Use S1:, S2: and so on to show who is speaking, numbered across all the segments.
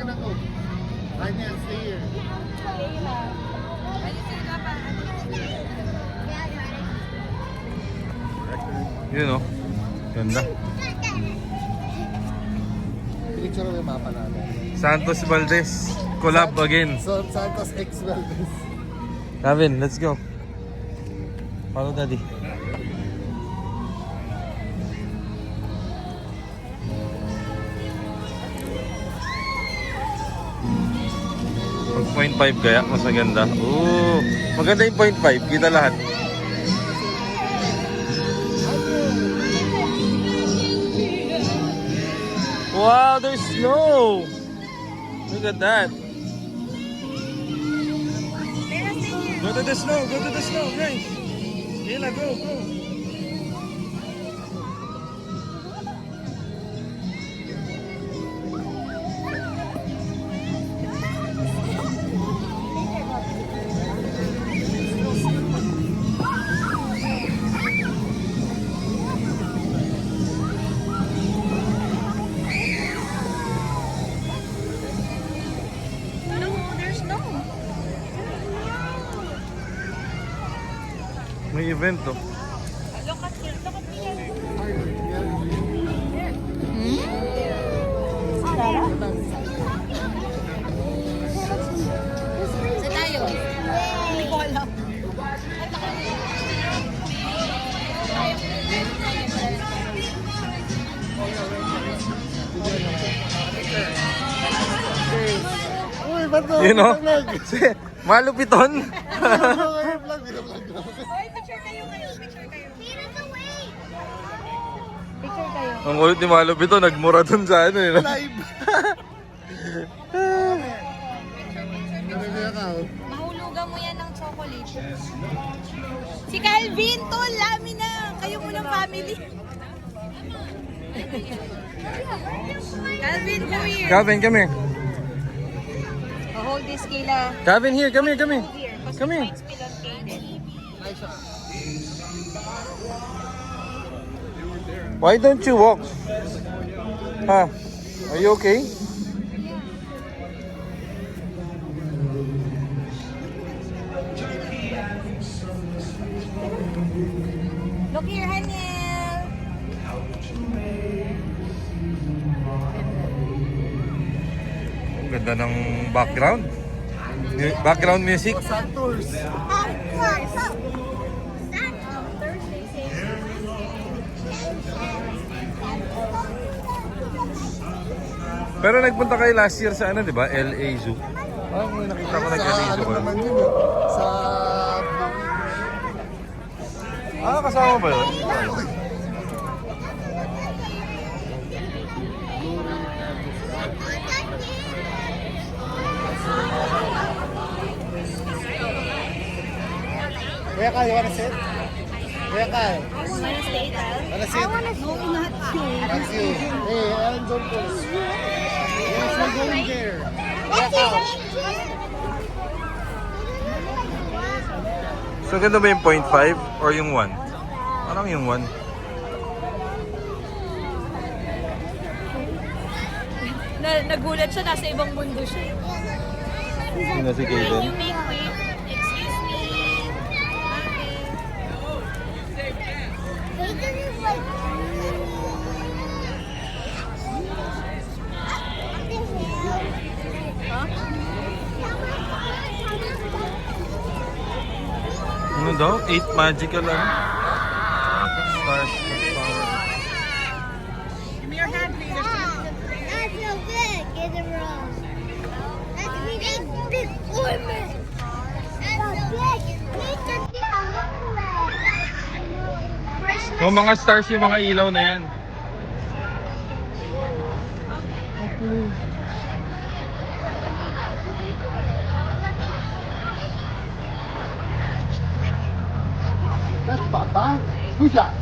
S1: na go. Anya, stay here.
S2: Yun o. Ganda.
S1: Picture mo yung mapa natin.
S2: Santos Valdez. Collab again.
S1: So, Santos X Valdez.
S2: Gavin, let's go. Follow daddy. Pag 0.5 kaya, mas maganda. Ooh, maganda yung 0.5. Kita lahat. Wow, there's snow! Look at that. Go to the snow, guys. Kayla, go. May event to.
S3: Look at here. Saan tayo? Hindi ko alam.
S1: Uy, ba't mo?
S2: You know? Malupiton.
S3: Picture kayo. Picture kayo.
S2: Ang kulit ni Malupiton, nagmura dun sa ano eh.
S1: Live.
S3: Mahulugan mo yan ng chocolate. Si Calvin, tol, lami na. Kayo munang family. Calvin, come here.
S2: Gavin, come here.
S3: Hold this, Kayla.
S2: Gavin, here, come here.
S3: Here,
S2: Come here.
S3: mine's pillow faded.
S2: Why don't you walk? Huh? Are you okay?
S3: Look here, Haniel.
S2: Ang ganda ng background. Background music.
S1: Santos.
S2: Pero nagpunta kayo last year sa ano, di ba? LA Zoo. Ah, may nakita ko
S1: Sa
S2: nag-LA
S1: ano
S2: Zoo ko.
S1: naman yun eh. Sa...
S2: Ah, kasama ba yun?
S1: Kuya Kyle, you wanna sit? Kuya Kyle,
S3: Wanna stay, Kyle?
S1: wanna sit?
S3: No, not you.
S1: Thank you. Hey, Alan, don't go. Yes, we're going there. Kuya Kyle.
S2: So, ganda ba yung 0.5 or yung 1? Parang yung 1.
S3: Nagulat siya, nasa ibang mundo siya.
S2: Sino si
S3: You
S2: Kaden?
S3: make way. Excuse me.
S2: Ano daw? 8 magical ano? Stars.
S3: Give me your hand, please.
S4: That's so good. Get it wrong. That's big ornament. That's so big.
S2: So, mga stars yung mga ilaw na yan.
S1: That's Papa. Who's that?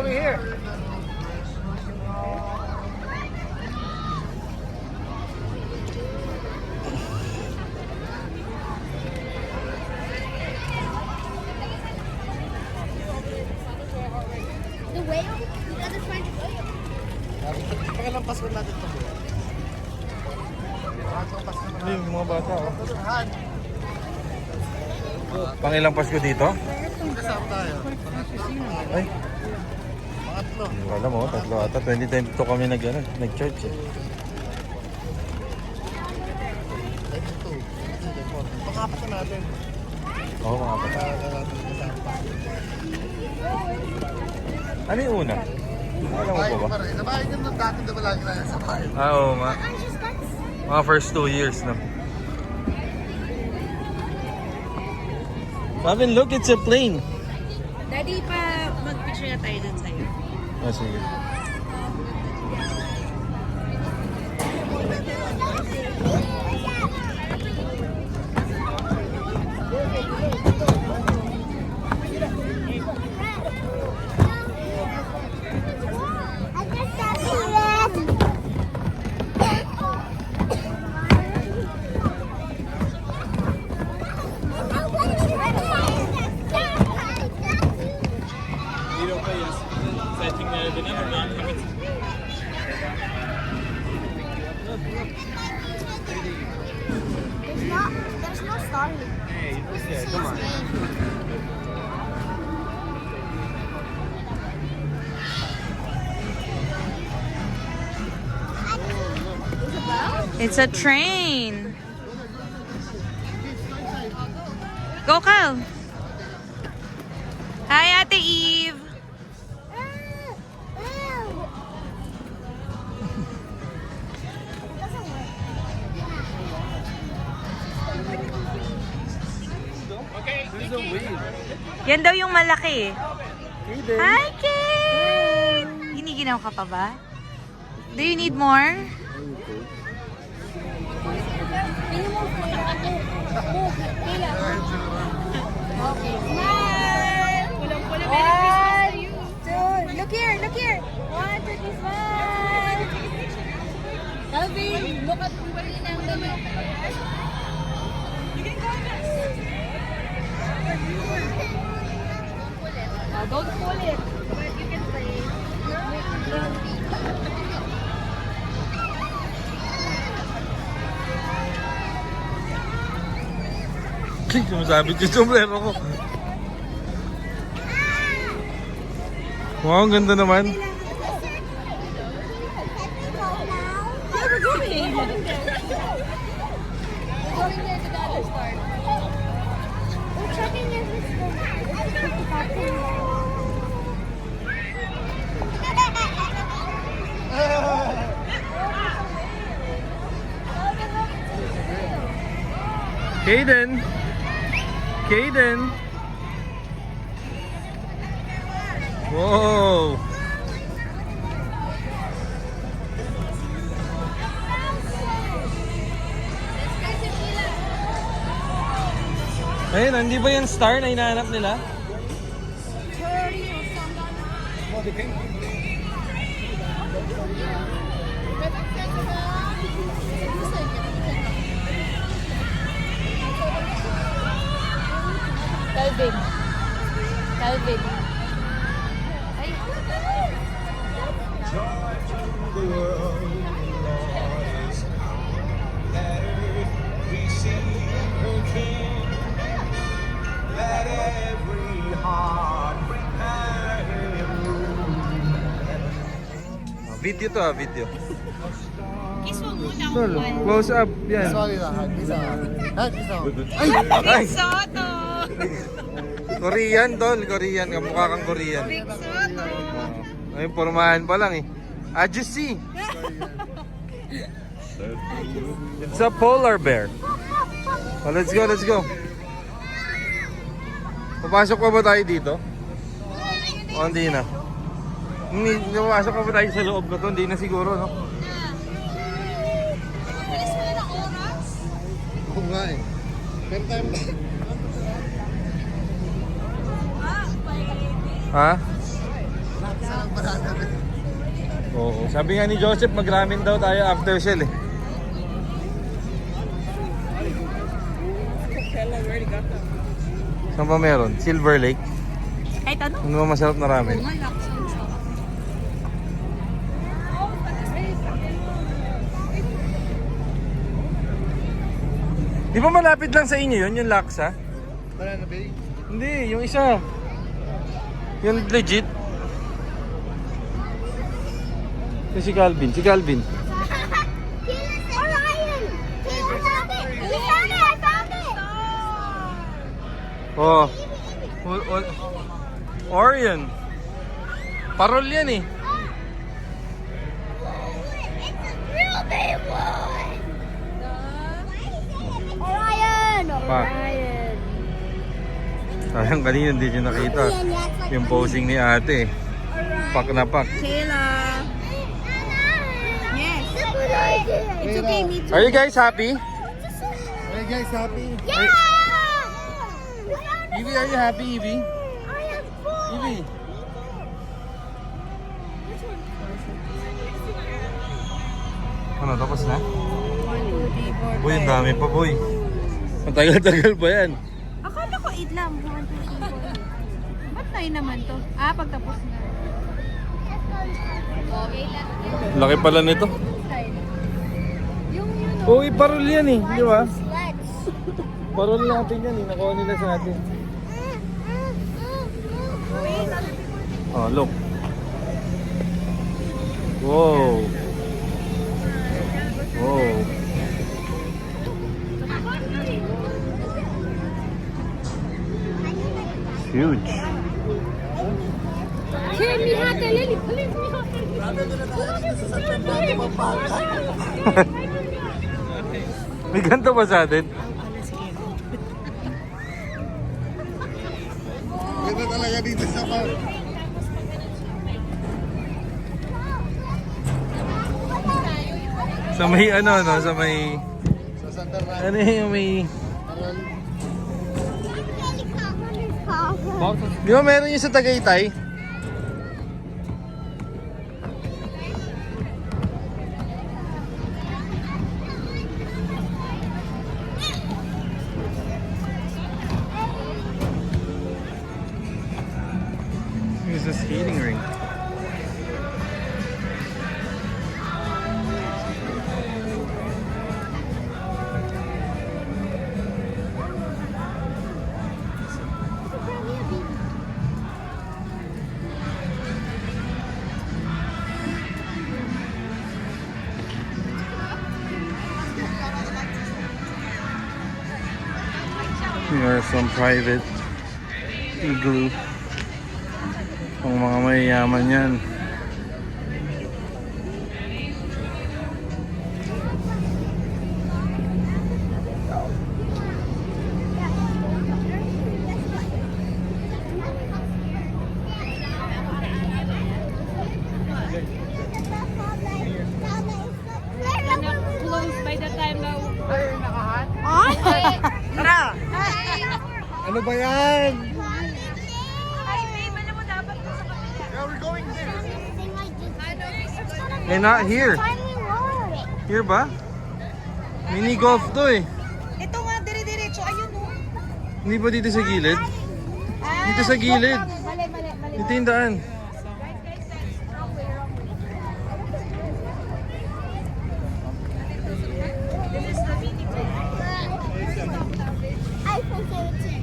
S1: over here.
S4: The whale? The other friend whale.
S1: Pakilampas ko natin ito. Pakilampas ko
S2: Hindi, yung mga bata oh.
S1: Han,
S2: Pangilang Pasko dito?
S1: kasama tayo.
S2: Ay,
S1: Pangatlo.
S2: hindi ko alam oh, tatlo ata. 2022 kami nag-church eh.
S1: 22. Pangapat na natin.
S2: Oo, mga bata.
S1: Kasama.
S2: Ano yung una? Alam mo po ba?
S1: Nabahay nyo nung dati na lagi na sa bahay.
S2: Oo, mga first 2 years na. Robin, look, it's a plane.
S3: Daddy, pa mag-picture na tayo dun sa'yo.
S2: Ah, sige.
S4: I just saw it. There's no star here.
S1: Yeah, come on.
S3: It's a train. Go, Kyle. Hi, Ate Eve. Yan daw yung malaki. Hi, Kate! Giniginaw ka pa ba? Do you need more? One, two, look here, look here. 1, 2, 3, smile. Calvin, look at Marina. Don't pull it, but you can play.
S2: Sumasabit yung sombrero ko. Wow, ang ganda naman.
S4: Yeah, we're going. We're going there. We're going there to the other store. We're checking if it's
S2: Kaden! Kaden! Wow! Ayun, hindi ba yung star na hinahanap nila?
S3: Calvin. Calvin. Ay.
S2: Video to video.
S3: Kiss mo muna
S2: Tol, close up. Yan.
S1: Sorry na, Han. Isa. Han, isa.
S2: Ay!
S3: Soto!
S2: Korean, tol. Korean. Kamukha kang Korean.
S3: Big Soto!
S2: Ayun, pormahan pa lang eh. Ajusi. It's a polar bear. Oh, let's go, let's go. Papasok pa ba tayo dito? O, hindi na. Hindi, papasok pa ba tayo sa loob na to? Hindi na siguro, no?
S3: Bilis mo yun ang oras?
S1: Oo nga eh. Pero tayo
S2: Ha?
S1: sa
S2: Oo. Sabi nga ni Joseph, mag-ramen daw tayo after Shell eh. Saan ba meron? Silver Lake?
S3: Kahit ano?
S2: Ano ba masarap na ramen? Di ba malapit lang sa inyo yun, yung Laksa?
S1: Banana Bay.
S2: Hindi, yung isa. Yung legit. Yung si Calvin, si Calvin.
S4: Orion! I found it! I found it!
S2: Oh. Orion. Parol yan eh.
S4: It's a real big one! Orion!
S2: Pa.
S4: Orion!
S2: Sayang kanina hindi nyo nakita. Yung posing ni ate. Pak na pak.
S3: Kayla. Yes.
S4: Look what I did!
S3: It's okay, me too.
S2: Are you guys happy?
S1: Are you guys happy?
S4: Yeah!
S2: Evie, are you happy, Evie?
S4: I am full!
S2: Evie. Ano, tapos na? Boy, ang dami pa, boy. Ang tagal-tagal pa yan.
S3: Akala ko 8 lang. 1, 2, 3, 4. Ba't 9 naman to? Ah, pagtapos na.
S2: Laki pala nito. Oo, parol yan eh. Di ba? Parol natin yan eh. Nakuha nila sa atin. Oh, look. Wow. Wow. Huge. May ganito ba sa atin?
S1: Ganda talaga dito sa park.
S2: Sa may ano, no? Sa may...
S1: Sa Santa Rana.
S2: Ano yung may... Di ba meron yung sa Tagaytay? Here's a skating rink. Here are some private igloo. Ang mga mayayaman yan.
S4: Close by the time na we're nakahat.
S3: Tara!
S1: Ano ba yan?
S3: Ay, babe, alam mo dapat ko sa kapila.
S1: Yeah, we're going there.
S2: Eh, not here. Here ba? Mini golf to eh.
S3: Ito nga, dire-diretso. Ayun o.
S2: Hindi ba dito sa gilid? Dito sa gilid.
S4: Mali, mali, mali.
S2: Dito yung daan.
S4: iPhone 17.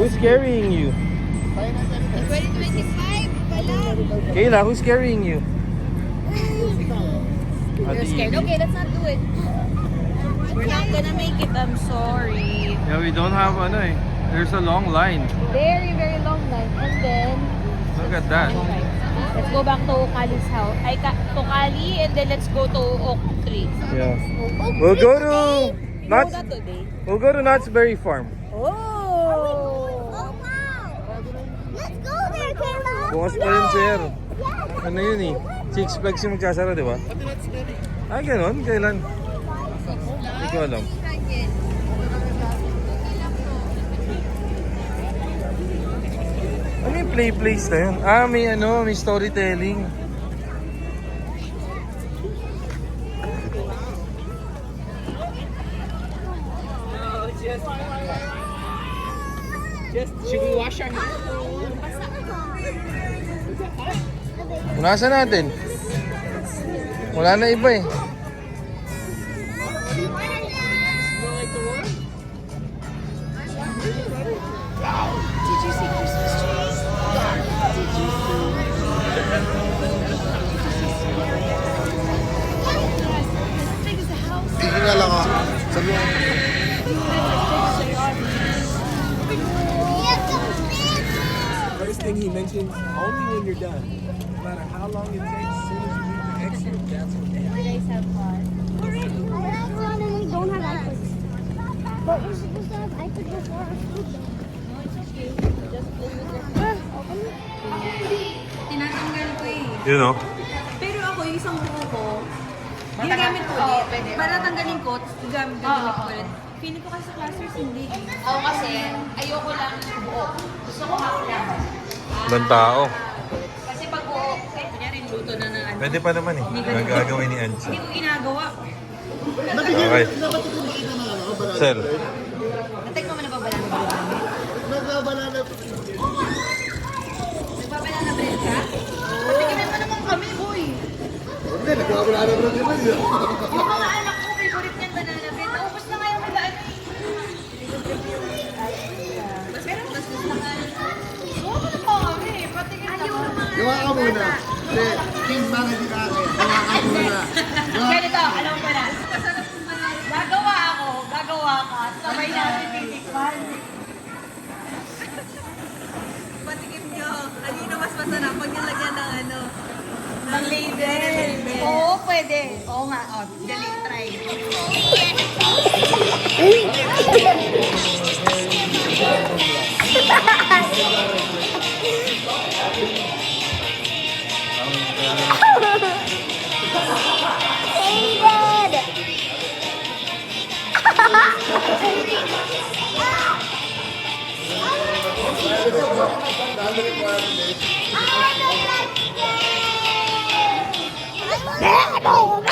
S2: Who's carrying you?
S4: 2025 pala.
S2: Kayla, who's carrying you?
S4: You're scared? Okay, let's not do it.
S3: We're not gonna make it, I'm sorry.
S2: Yeah, we don't have ano eh. There's a long line.
S4: Very, very long line. And then,
S2: Look at that.
S4: let's go back to Kali's house. To Kali, and then let's go to Oak Tree.
S2: Yeah. We'll go to Knott's.
S4: today.
S2: We'll go to Knott's Berry Farm.
S4: Oh!
S5: Oh, wow! Let's go there, Kayla!
S2: Bukas pa yun, sir. Ano yun eh? Six Flags yung magsasara, di ba? Ah, ganun? Kailan? Hindi ko alam. Ano yung play place na yun? Ah, may storytelling.
S1: Should we wash our hands?
S2: Punasan natin. Wala na iba eh.
S5: Did you see Christmas trees? Did you see?
S1: Sige nga lang ako. Sabi mo.
S6: First thing he mentions, only when you're done. No matter how long it takes, as soon as you reach the exit, that's okay.
S4: You guys have fun.
S5: We don't have iPads. But we're supposed to have iPads before our food.
S4: No, it's okay. Just play with your friends.
S3: Tinatanggal ko eh.
S2: You know?
S3: Pero ako, yung isang buko ko, ginagamit ko ulit. Para tanggalin ko, tapos gagamit ko ulit. Feeling ko kasi sa classers hindi.
S4: Ako kasi, ayoko lang buo. Gusto ko half lang.
S2: Ibang tao.
S4: Kasi pag buo,
S3: Kunyari, luto na ng ano.
S2: Pwede pa naman eh. Ang gagawin ni Angie.
S3: Hindi ko ginagawa.
S2: Okay. Sir.
S3: Natek mo na ba banana bread?
S1: Nagbabalala.
S3: Nagbabanana bread ka? Patikinan mo naman kami, boy.
S1: Hindi, nagbabalala na din yun.
S3: Yung mga anak ko, favorite niyan banana bread. Naubos na ngayon nila ano eh. Pero mas gusto nga. Oo, ano pa kami? Patikin na ba?
S1: Gawa ka muna. Hindi, King Bang hindi na kaya. Gawa ka muna.
S3: Ganito, alam ko na. Gagawa ka. Sabay natin titikman. Patikim nyo. Kanino mas masarap pag nilagyan ng ano? Ng label. Oo, pwede. Oo nga. O, dali, try.
S5: David!